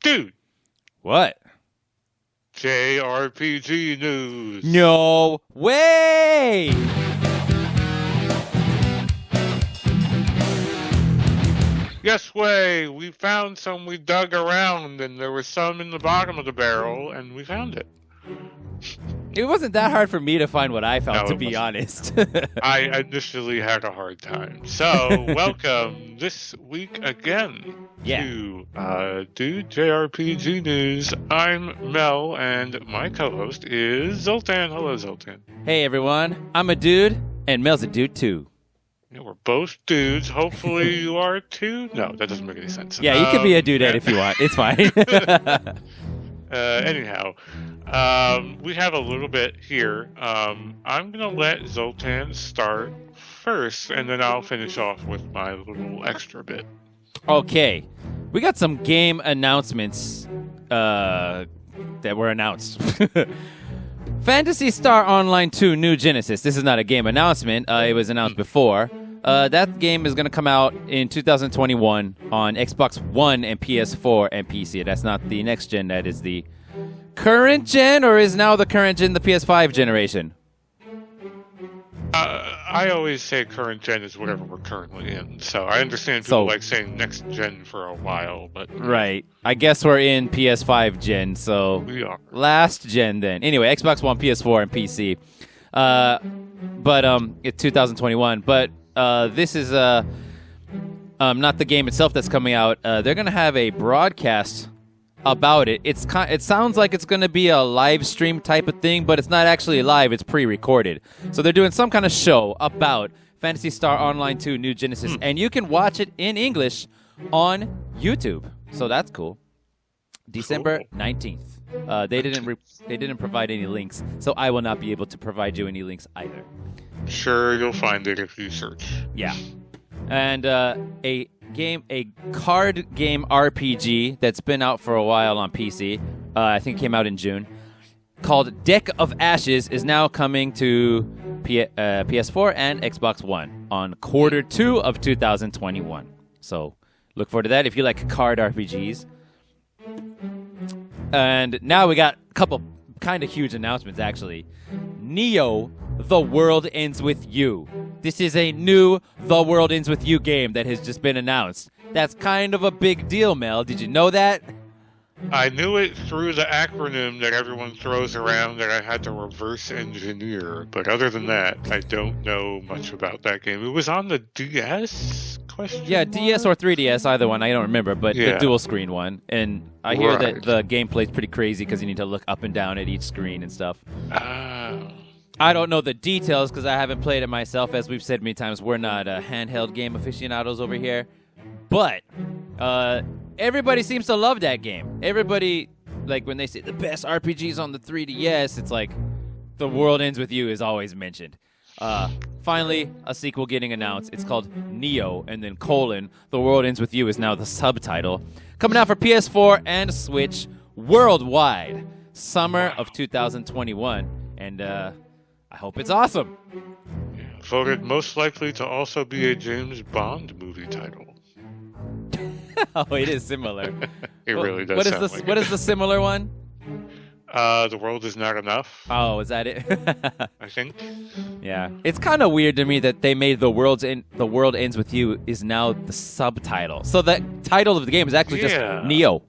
Dude, What? JRPG news. No way! Yes way, we found some, we dug around, and there was some in the bottom of the barrel, and we found it. It wasn't that hard for me to find what I found, No, to it be wasn't. honest. I initially had a hard time. So, welcome this week again Yeah. to Dude JRPG News. I'm Mel, and my co-host is Zoltan. Hello, Zoltan. Hey everyone, I'm a dude, and Mel's a dude too. Yeah, we're both dudes. Hopefully you are too. No, that doesn't make any sense. Yeah, you can be a dudette if you want. It's fine. Anyhow, we have a little bit here. I'm going to let Zoltan start first, and then I'll finish off with my little extra bit. Okay, we got some game announcements that were announced. Phantasy Star Online 2 New Genesis. This is not a game announcement. It was announced before. That game is going to come out in 2021 on Xbox One and PS4 and PC. That's not the next gen. That is the current gen, or is now the current gen the PS5 generation? I always say current gen is whatever we're currently in. So I understand people like saying next gen for a while, but right. I guess we're in PS5 gen, so we are last gen then. Anyway, Xbox One, PS4, and PC. But it's 2021. But this is not the game itself that's coming out. They're gonna have a broadcast about it. It sounds like it's going to be a live stream type of thing, but it's not actually live. It's pre-recorded. So they're doing some kind of show about Phantasy Star Online 2 New Genesis, and you can watch it in English on YouTube. So that's cool. December 19th. They didn't provide any links, so I will not be able to provide you any links either. Sure, you'll find it if you search. Yeah. And a card game RPG that's been out for a while on PC. I think it came out in June. Called Deck of Ashes is now coming to PS4 and Xbox One on Q2 of 2021. So look forward to that if you like card RPGs. And now we got a couple kind of huge announcements, actually. Neo, The World Ends With You. This is a new The World Ends With You game that has just been announced. That's kind of a big deal, Mel. Did you know that? I knew it through the acronym that everyone throws around that I had to reverse engineer, but other than that, I don't know much about that game. It was on the DS? Yeah, DS or 3DS, either one. I don't remember, but the dual screen one. And I hear that the gameplay's pretty crazy because you need to look up and down at each screen and stuff. I don't know the details because I haven't played it myself. As we've said many times, we're not handheld game aficionados over here. But everybody seems to love that game. Everybody, like when they say the best RPGs on the 3DS, it's like The World Ends With You is always mentioned. Finally, a sequel getting announced. It's called Neo, and then : The World Ends With You is now the subtitle. Coming out for PS4 and Switch worldwide. Summer of 2021. And I hope it's awesome. Voted most likely to also be a James Bond movie title. Oh, it is similar. It really does sound like What is the similar one? The World Is Not Enough. Oh, is that it? I think. Yeah. It's kind of weird to me that they made The World Ends With You is now the subtitle. So the title of the game is actually just Neo.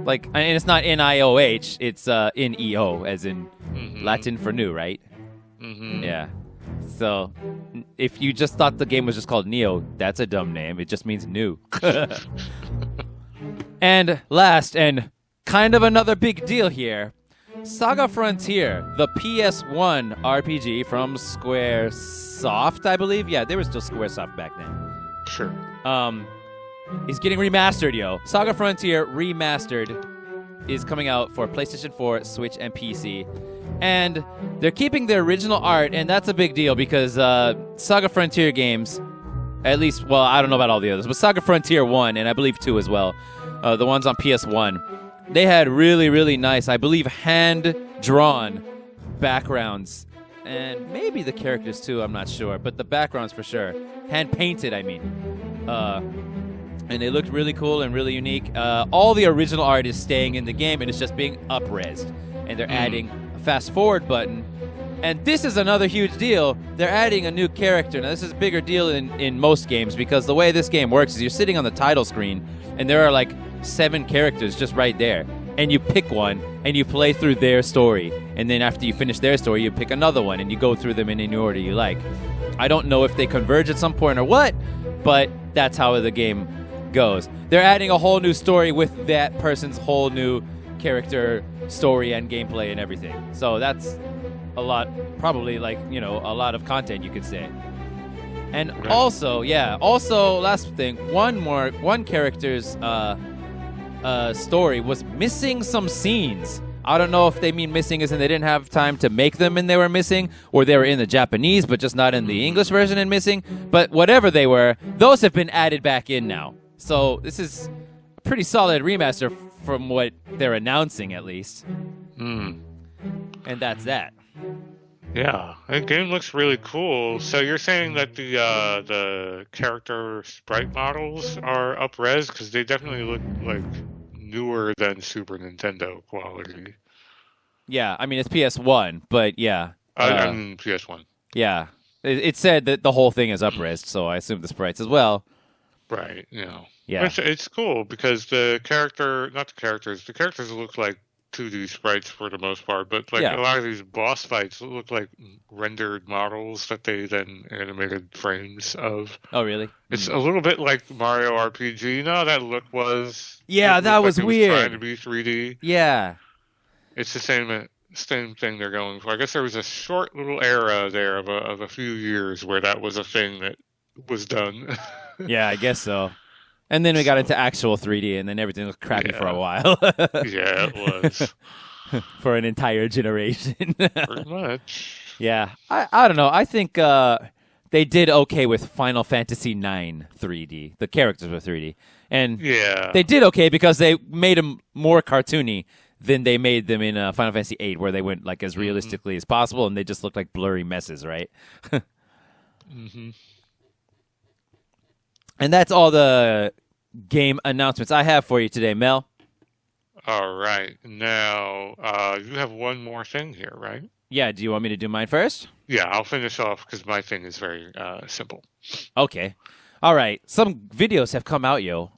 Like, and it's not N-I-O-H, it's N-E-O, as in Latin for new, right? Mm-hmm. Yeah. So, if you just thought the game was just called Neo, that's a dumb name. It just means new. And last, and kind of another big deal here, Saga Frontier, the PS1 RPG from Squaresoft, I believe. Yeah, they were still Squaresoft back then. Sure. Is getting remastered, yo. Saga Frontier Remastered is coming out for PlayStation 4, Switch, and PC. And they're keeping the original art, and that's a big deal because Saga Frontier games, at least, well, I don't know about all the others, but Saga Frontier 1, and I believe 2 as well, the ones on PS1, they had really, really nice, I believe, hand-drawn backgrounds. And maybe the characters too, I'm not sure, but the backgrounds for sure. Hand-painted, I mean. and they looked really cool and really unique. All the original art is staying in the game, and it's just being up-resed. And they're adding a fast-forward button. And this is another huge deal. They're adding a new character. Now, this is a bigger deal in most games because the way this game works is you're sitting on the title screen, and there are like 7 characters just right there. And you pick one, and you play through their story. And then after you finish their story, you pick another one, and you go through them in any order you like. I don't know if they converge at some point or what, but that's how the game goes. They're adding a whole new story with that person's whole new character, story, and gameplay and everything. So that's a lot, probably like, a lot of content, you could say. And also, last thing, one character's story was missing some scenes. I don't know if they mean missing as in they didn't have time to make them and they were missing, or they were in the Japanese but just not in the English version and missing. But whatever they were, those have been added back in now. So this is a pretty solid remaster from what they're announcing, at least. And that's that. Yeah, the game looks really cool. So you're saying that the character sprite models are up-res? Because they definitely look like newer than Super Nintendo quality. Yeah, I mean, it's PS1, but yeah. I mean, PS1. Yeah. It said that the whole thing is up-resed, so I assume the sprites as well. Right, Yeah. It's cool because the characters look like 2D sprites for the most part, but a lot of these boss fights look like rendered models that they then animated frames of. Oh, really? It's a little bit like Mario RPG. That look was... Yeah, that was weird. Was trying to be 3D. Yeah. It's the same thing they're going for. I guess there was a short little era there of a few years where that was a thing that was done. Yeah, I guess so. And then we got into actual 3D, and then everything was crappy for a while. Yeah, it was. For an entire generation. Pretty much. Yeah. I don't know. I think they did okay with Final Fantasy IX 3D. The characters were 3D. And they did okay because they made them more cartoony than they made them in Final Fantasy VIII, where they went like as realistically as possible, and they just looked like blurry messes, right? And that's all the game announcements I have for you today, Mel. All right. Now, you have one more thing here, right? Yeah. Do you want me to do mine first? Yeah, I'll finish off because my thing is very simple. Okay. All right. Some videos have come out, yo.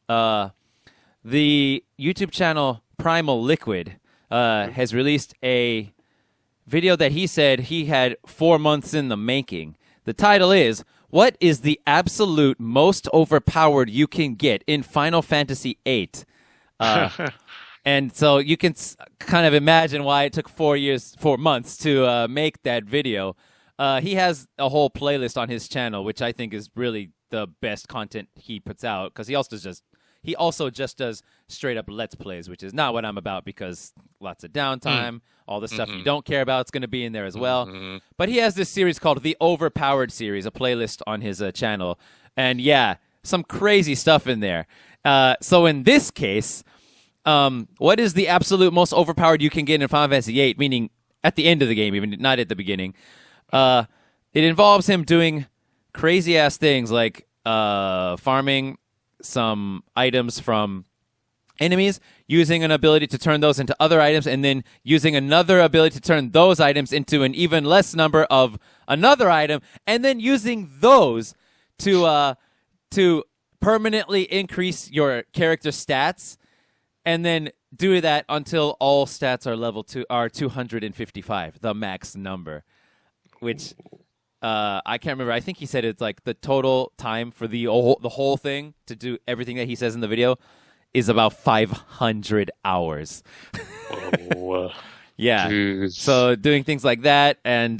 The YouTube channel Primal Liquid has released a video that he said he had 4 months in the making. The title is, "What is the absolute most overpowered you can get in Final Fantasy VIII?" And so you can kind of imagine why it took 4 months to make that video. He has a whole playlist on his channel, which I think is really the best content he puts out, because he also just does straight up Let's Plays, which is not what I'm about because lots of downtime, all the stuff you don't care about is going to be in there as well. But he has this series called the Overpowered series, a playlist on his channel. And yeah, some crazy stuff in there. So in this case, what is the absolute most overpowered you can get in Final Fantasy VIII, meaning at the end of the game, even not at the beginning? It involves him doing crazy-ass things like farming some items from enemies, using an ability to turn those into other items, and then using another ability to turn those items into an even less number of another item, and then using those to permanently increase your character stats, and then do that until all stats are 255, the max number, which I can't remember. I think he said it's like the total time for the whole thing to do everything that he says in the video is about 500 hours. Oh, yeah. Geez. So doing things like that and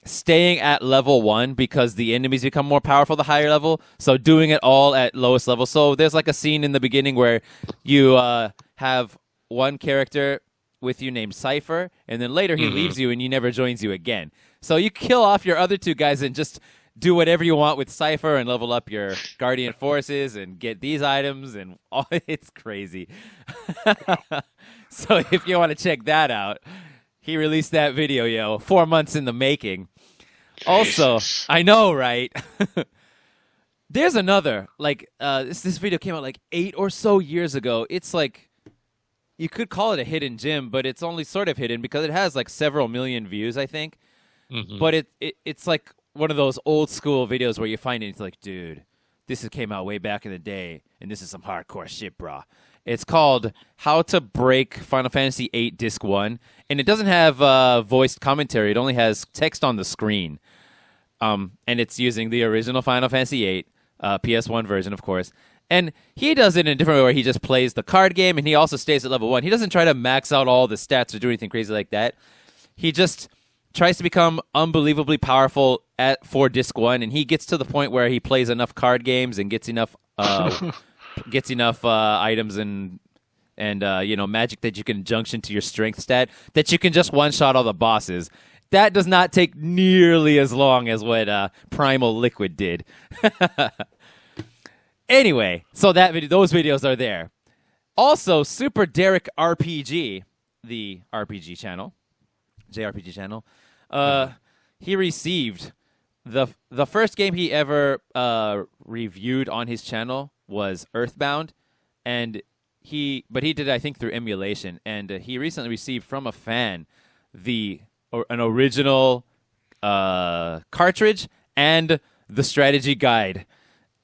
staying at level 1 because the enemies become more powerful the higher level. So doing it all at lowest level. So there's like a scene in the beginning where you have one character with you named Cypher, and then later he leaves you and he never joins you again. So you kill off your other two guys and just do whatever you want with Cypher and level up your Guardian Forces and get these items, and it's crazy. So if you want to check that out, he released that video, 4 months in the making. Jesus. Also, I know, right? There's another, like, this video came out like 8 or so years ago. It's like, you could call it a hidden gem, but it's only sort of hidden because it has like several million views, I think. Mm-hmm. But it's like one of those old school videos where you find it, it's like, dude, this came out way back in the day, and this is some hardcore shit, brah. It's called How to Break Final Fantasy VIII Disc 1, and it doesn't have voiced commentary. It only has text on the screen. And it's using the original Final Fantasy VIII, PS1 version, of course. And he does it in a different way where he just plays the card game, and he also stays at level 1. He doesn't try to max out all the stats or do anything crazy like that. He just tries to become unbelievably powerful for Disc 1, and he gets to the point where he plays enough card games and gets enough items and magic that you can junction to your strength stat that you can just one-shot all the bosses. That does not take nearly as long as what Primal Liquid did. Anyway, so those videos are there. Also, Super Derek RPG, the RPG channel, JRPG channel, he received the first game he ever reviewed on his channel was Earthbound, but he did it, I think, through emulation, and he recently received from a fan an original cartridge and the strategy guide.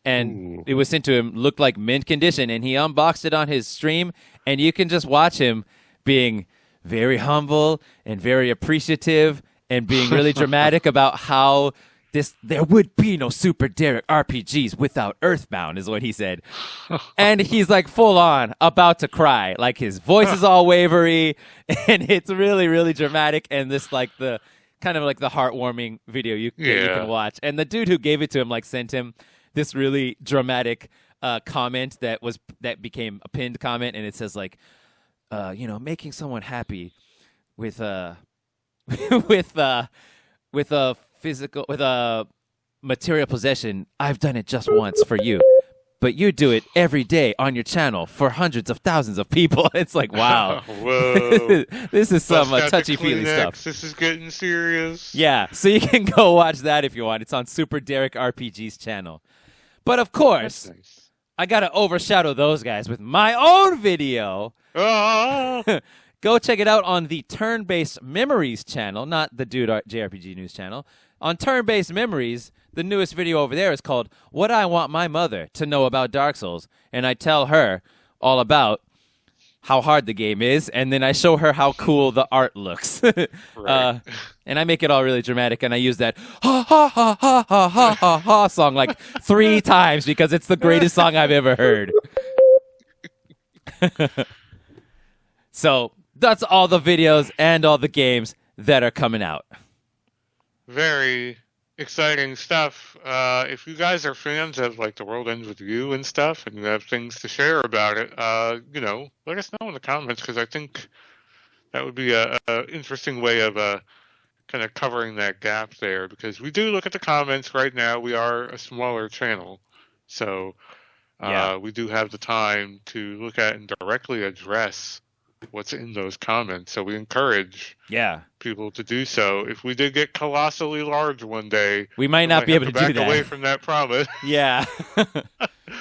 And It was sent to him, looked like mint condition, and he unboxed it on his stream, and you can just watch him being very humble and very appreciative and being really dramatic about how there would be no Super Derek RPGs without Earthbound, is what he said. And he's like full on about to cry. Like his voice is all wavery, and it's really, really dramatic, and this like the kind of like the heartwarming video you can watch. And the dude who gave it to him like sent him this really dramatic comment that became a pinned comment, and it says like, making someone happy with a material possession. I've done it just once for you, but you do it every day on your channel for hundreds of thousands of people. It's like, wow, whoa, this is some touchy-feely stuff. This is getting serious. Yeah, so you can go watch that if you want. It's on Super Derek RPG's channel. But of course, nice. I got to overshadow those guys with my own video. Go check it out on the Turn-Based Memories channel, not the Dude JRPG News channel. On Turn-Based Memories, the newest video over there is called What I Want My Mother to Know About Dark Souls. And I tell her all about how hard the game is, and then I show her how cool the art looks. Right. And I make it all really dramatic, and I use that ha ha ha ha ha ha ha ha song like 3 times because it's the greatest song I've ever heard. So that's all the videos and all the games that are coming out. Very exciting stuff. If you guys are fans of like The World Ends With You and stuff, and you have things to share about it, let us know in the comments, because I think that would be a interesting way of kind of covering that gap there, because we do look at the comments right now. We are a smaller channel, so we do have the time to look at and directly address what's in those comments. So we encourage people to do so. If we did get colossally large one day, we might not be able to do that. Back away from that promise. Yeah.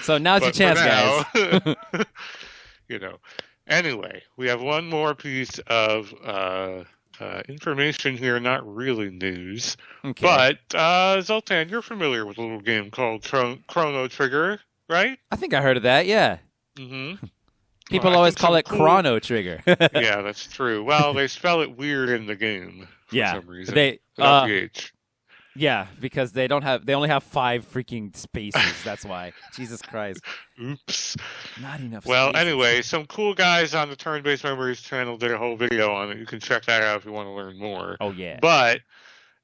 So now's your chance, guys. Anyway, we have one more piece of information here, not really news. Okay. But Zoltan, you're familiar with a little game called Chrono Trigger, right? I think I heard of that, yeah. Mm-hmm. People always call it Chrono Trigger. Yeah, that's true. Well, they spell it weird in the game for some reason. Without the H. Yeah, because they only have 5 freaking spaces. That's why. Jesus Christ. Oops. Not enough spaces. Well, anyway, some cool guys on the Turn-Based Memories channel did a whole video on it. You can check that out if you want to learn more. Oh, yeah. But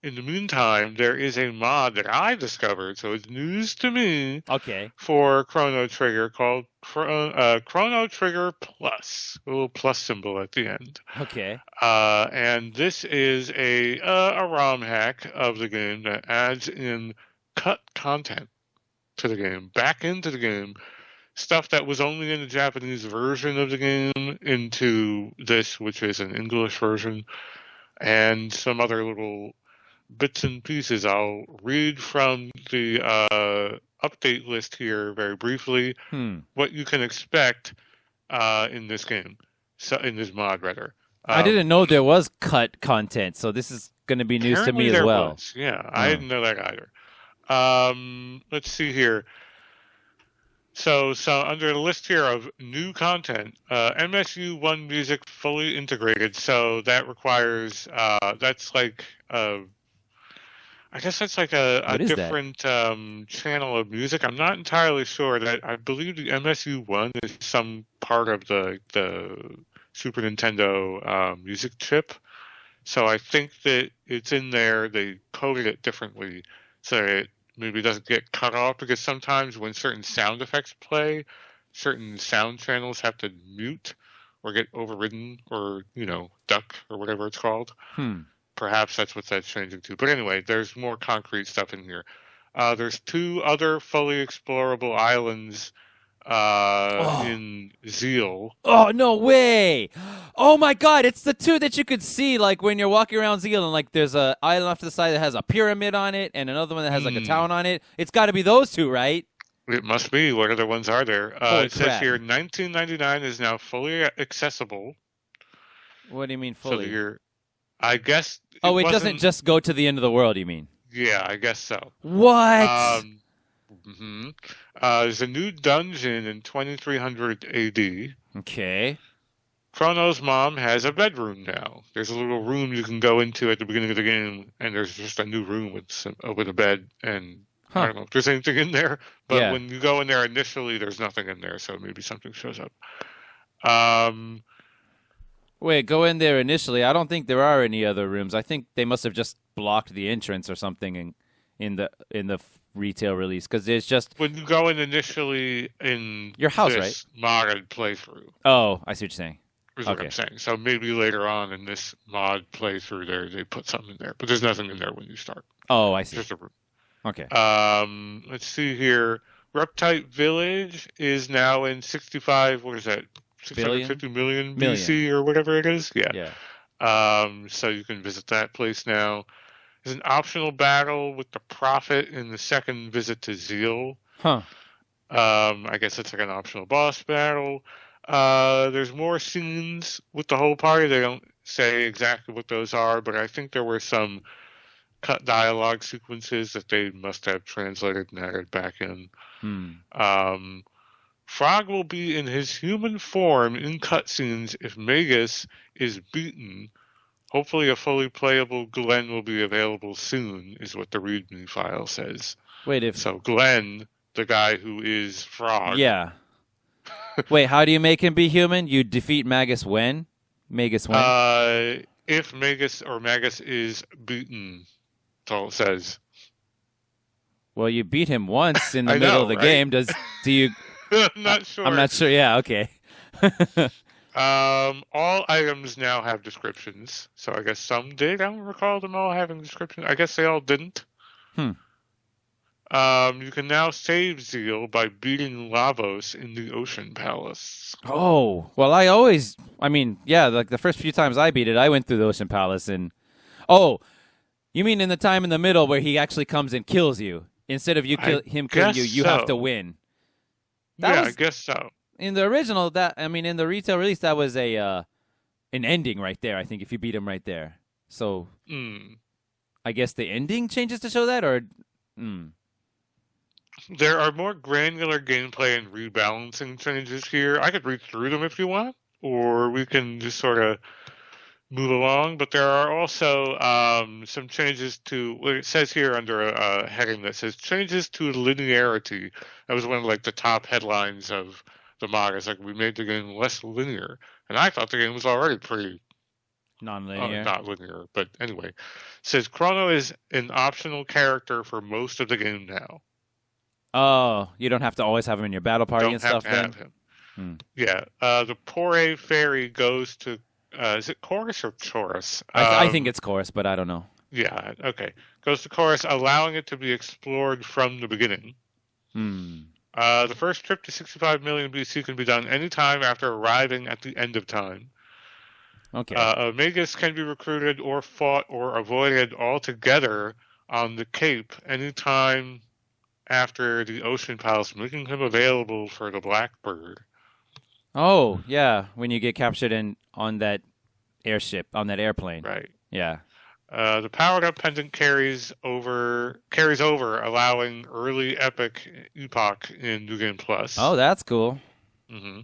in the meantime, there is a mod that I discovered, so it's news to me. Okay. For Chrono Trigger called Chrono Trigger Plus, a little plus symbol at the end. Okay. And this is a ROM hack of the game that adds in cut content to the game, back into the game, stuff that was only in the Japanese version of the game into this, which is an English version, and some other little bits and pieces. I'll read from the update list here very briefly. What you can expect in this game, in this mod rather. I didn't know there was cut content, so this is going to be news to me as well. Was. Yeah, I didn't know that either. Let's see here. So under the list here of new content, MSU1 music fully integrated. So that requires that's like I guess that's like a different channel of music. I'm not entirely sure. That I believe the MSU1 is some part of the Super Nintendo music chip. So I think that it's in there. They coded it differently so it maybe doesn't get cut off, because sometimes when certain sound effects play, certain sound channels have to mute or get overridden or, duck or whatever it's called. Perhaps that's what that's changing to. But anyway, there's more concrete stuff in here. There's 2 other fully explorable islands in Zeal. Oh, no way! Oh my god, it's the 2 that you could see like when you're walking around Zeal, and like there's a island off to the side that has a pyramid on it and another one that has like a town on it. It's got to be those 2, right? It must be. What other ones are there? It says here $19.99 is now fully accessible. What do you mean fully? So I guess it doesn't just go to the end of the world, you mean? Yeah, I guess so. What? There's a new dungeon in 2300 AD. Okay. Chrono's mom has a bedroom now. There's a little room you can go into at the beginning of the game, and there's just a new room with a bed, and I don't know if there's anything in there, but when you go in there initially, there's nothing in there, so maybe something shows up. Wait, go in there initially. I don't think there are any other rooms. I think they must have just blocked the entrance or something in the retail release, because there's just when you go in initially in your house, this modded playthrough. Oh, I see what you're saying. Is what I'm saying. So maybe later on in this mod playthrough, they put something in there, but there's nothing in there when you start. Oh, I see. Just a room. Okay. Let's see here. Reptite Village is now in 65. What is that? 650 million BC or whatever it is. Yeah. So you can visit that place now. There's an optional battle with the Prophet in the second visit to Zeal. I guess it's like an optional boss battle. There's more scenes with the whole party. They don't say exactly what those are, but I think there were some cut dialogue sequences that they must have translated and added back in. Frog will be in his human form in cutscenes if Magus is beaten. Hopefully a fully playable Glenn will be available soon, is what the README file says. So Glenn, the guy who is Frog. Yeah. Wait, how do you make him be human? You defeat Magus when? If Magus is beaten, that's all it says. Well, you beat him once in the middle of the game. Do you... I'm not sure. I'm not sure. Yeah, okay. All items now have descriptions, so I guess some did. I don't recall them all having descriptions. I guess they all didn't. You can now save Zeal by beating Lavos in the Ocean Palace. Oh, well, like the first few times I beat it, I went through the Ocean Palace and... Oh, you mean in the time in the middle where he actually comes and kills you? Instead of him killing you, you have to win. I guess so. In the original, in the retail release, that was an ending right there, I think, if you beat him right there. So, I guess the ending changes to show that, or... There are more granular gameplay and rebalancing changes here. I could read through them if you want, or we can just sort of move along. But there are also some changes to what it says here under a heading that says changes to linearity. That was one of the top headlines of the mod. It's like, we made the game less linear, and I thought the game was already pretty non-linear. Not linear, but anyway, it says Chrono is an optional character for most of the game now. Oh, you don't have to always have him in your battle party and stuff then? Have him. Yeah. The Pore Fairy goes to, is it Chorus or Chorus? I think it's Chorus, but I don't know. Yeah, okay. Goes to Chorus, allowing it to be explored from the beginning. The first trip to 65 million BC can be done anytime after arriving at the end of time. Okay. Magus can be recruited or fought or avoided altogether on the Cape anytime after the Ocean Palace, making him available for the Blackbird. Oh, yeah, when you get captured on that airship, on that airplane. Right. Yeah. The powered-up pendant carries over, allowing early epic epoch in New Game Plus. Oh, that's cool. Mm-hmm.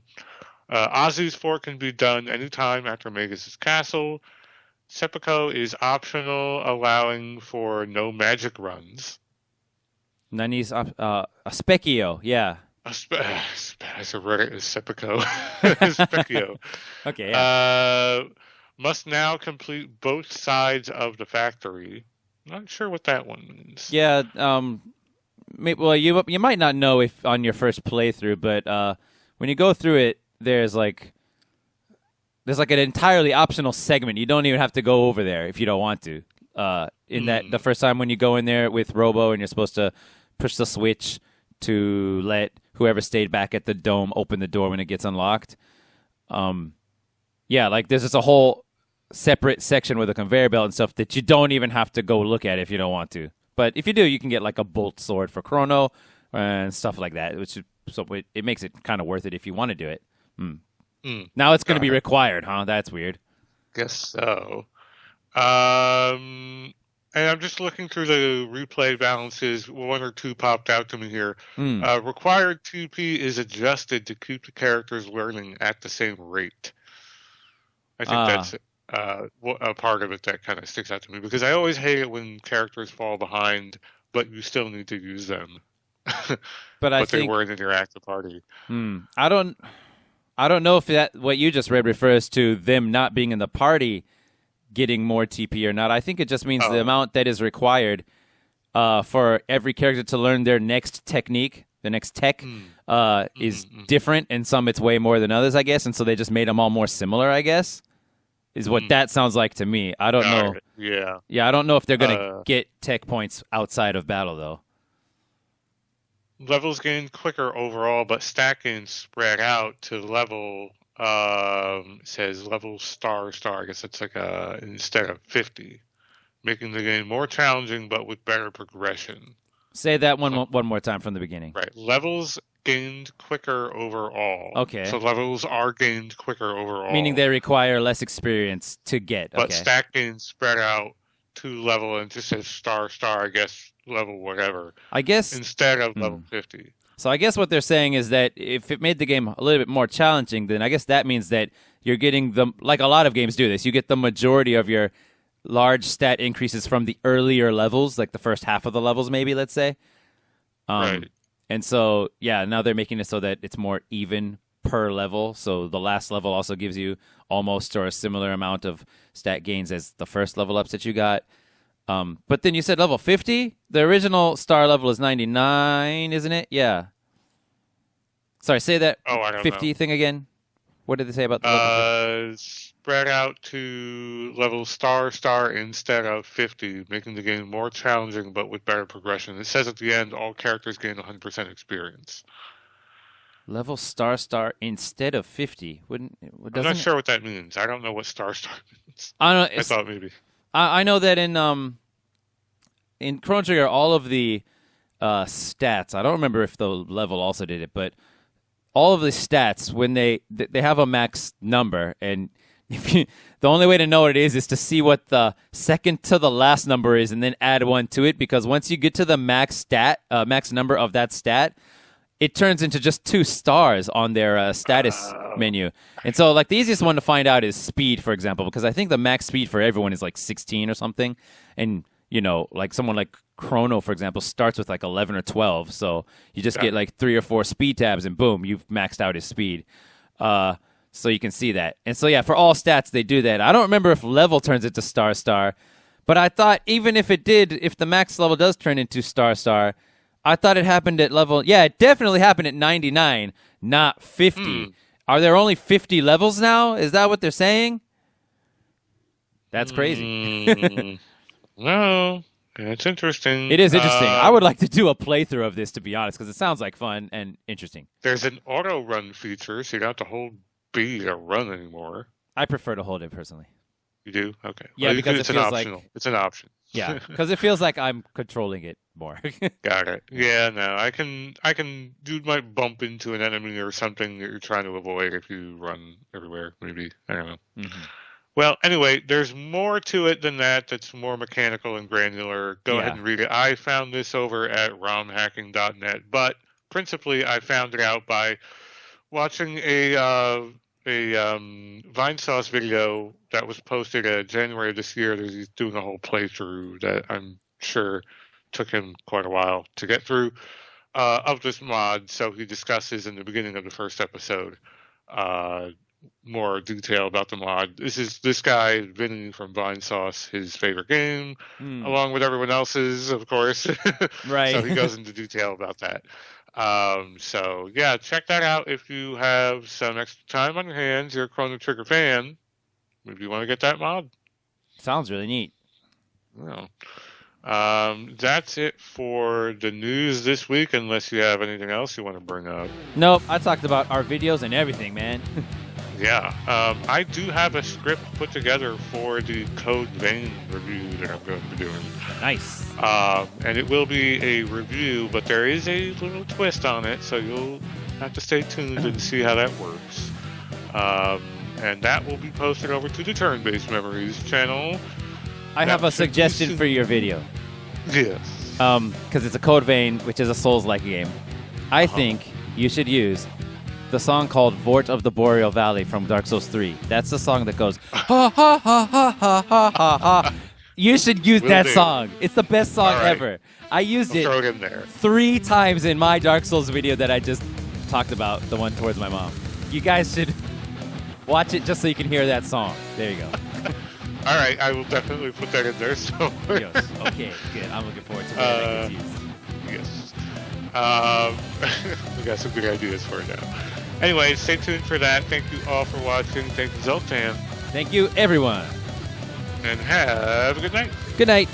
Azu's Fort can be done anytime after Magus' castle. Seppuku is optional, allowing for no magic runs. Nani's Specchio, yeah. I read it as Seppuku. Specchio. Okay, yeah. Must now complete both sides of the factory. Not sure what that one means. Yeah, well, you might not know if on your first playthrough, but when you go through it, there's like an entirely optional segment. You don't even have to go over there if you don't want to. That the first time when you go in there with Robo and you're supposed to push the switch to let whoever stayed back at the dome open the door when it gets unlocked. Yeah, like there's just a whole separate section with a conveyor belt and stuff that you don't even have to go look at if you don't want to. But if you do, you can get like a bolt sword for Chrono and stuff like that, so it makes it kind of worth it if you want to do it. Now it's going to be required, huh? That's weird. Guess so. And I'm just looking through the replay balances. One or two popped out to me here. Required TP is adjusted to keep the characters learning at the same rate. I think that's a part of it that kind of sticks out to me, because I always hate it when characters fall behind, but you still need to use them. But they weren't in your active party. I don't know if what you just read refers to them not being in the party getting more TP or not. I think it just means the amount that is required for every character to learn their next technique, the next tech, is different, and some it's way more than others, I guess, and so they just made them all more similar, I guess, is what that sounds like to me. I don't know. Yeah, I don't know if they're going to get tech points outside of battle, though. Levels gained quicker overall, but stat gains spread out to level, says level star. I guess it's like instead of 50, making the game more challenging, but with better progression. Say that one more time from the beginning. Right. Levels gained quicker overall. Okay. So levels are gained quicker overall. Meaning they require less experience to get. But stat gains spread out to level, and just says star, I guess, level whatever. I guess. Instead of level 50. So I guess what they're saying is that if it made the game a little bit more challenging, then I guess that means that you're getting like a lot of games do this, you get the majority of your large stat increases from the earlier levels, like the first half of the levels, maybe, let's say. Right. And so, yeah, now they're making it so that it's more even per level. So the last level also gives you almost or a similar amount of stat gains as the first level ups that you got. But then you said level 50? The original star level is 99, isn't it? Yeah. Sorry, say that 50 thing again. What did they say about the level 50? Spread out to level star instead of 50, making the game more challenging but with better progression. It says at the end, all characters gain 100% experience. Level star instead of 50. I'm not sure what that means. I don't know what star means. I don't know. I thought maybe. I know that in Chrono Trigger, all of the stats, I don't remember if the level also did it, but all of the stats, when they have a max number, and the only way to know what it is to see what the second to the last number is and then add one to it, because once you get to the max number of that stat, it turns into just 2 stars on their status menu. And so, like, the easiest one to find out is speed, for example, because I think the max speed for everyone is like 16 or something. And, you know, like someone like Chrono, for example, starts with like 11 or 12. So you just get like 3 or 4 speed tabs and boom, you've maxed out his speed. So you can see that. And so, yeah, for all stats, they do that. I don't remember if level turns into star, but I thought even if it did, if the max level does turn into star, I thought it happened at level... Yeah, it definitely happened at 99, not 50. Are there only 50 levels now? Is that what they're saying? That's crazy. No, it's interesting. It is interesting. I would like to do a playthrough of this, to be honest, because it sounds like fun and interesting. There's an auto-run feature, so you don't have to hold B to run anymore. I prefer to hold it, personally. You do? Okay. Yeah, well, because it's it an feels optional. like It's an option. yeah, because it feels like I'm controlling it more. Got it. Yeah, no, I can. You might bump into an enemy or something that you're trying to avoid if you run everywhere. Maybe I don't know. Mm-hmm. Well, anyway, there's more to it than that. That's more mechanical and granular. Go ahead and read it. I found this over at romhacking.net, but principally I found it out by watching a Vinesauce video that was posted in January of this year. He's doing a whole playthrough that I'm sure took him quite a while to get through of this mod. So he discusses in the beginning of the first episode more detail about the mod. This guy Vinny from Vinesauce, his favorite game, along with everyone else's, of course. Right. So he goes into detail about that. So yeah, check that out if you have some extra time on your hands. You're a Chrono Trigger fan. Maybe you want to get that mod. Sounds really neat. Well, that's it for the news this week. Unless you have anything else you want to bring up. Nope, I talked about our videos and everything, man. Yeah, I do have a script put together for the Code Vein review that I'm going to be doing. Nice. And it will be a review, but there is a little twist on it, so you'll have to stay tuned and see how that works. And that will be posted over to the Turn-Based Memories channel. I have a suggestion for your video. Yes. Because it's a Code Vein, which is a Souls-like game. I think you should use the song called Vort of the Boreal Valley from Dark Souls 3. That's the song that goes, ha ha ha ha ha ha ha ha. You should use that song. It's the best song ever. I used it 3 times in my Dark Souls video that I just talked about, the one towards my mom. You guys should watch it just so you can hear that song. There you go. All right, I will definitely put that in there. So. Yes. Okay, good. I'm looking forward to that. Yes. We got some good ideas for it now. Anyway, stay tuned for that. Thank you all for watching. Thank you, Zoltan. Thank you, everyone. And have a good night. Good night.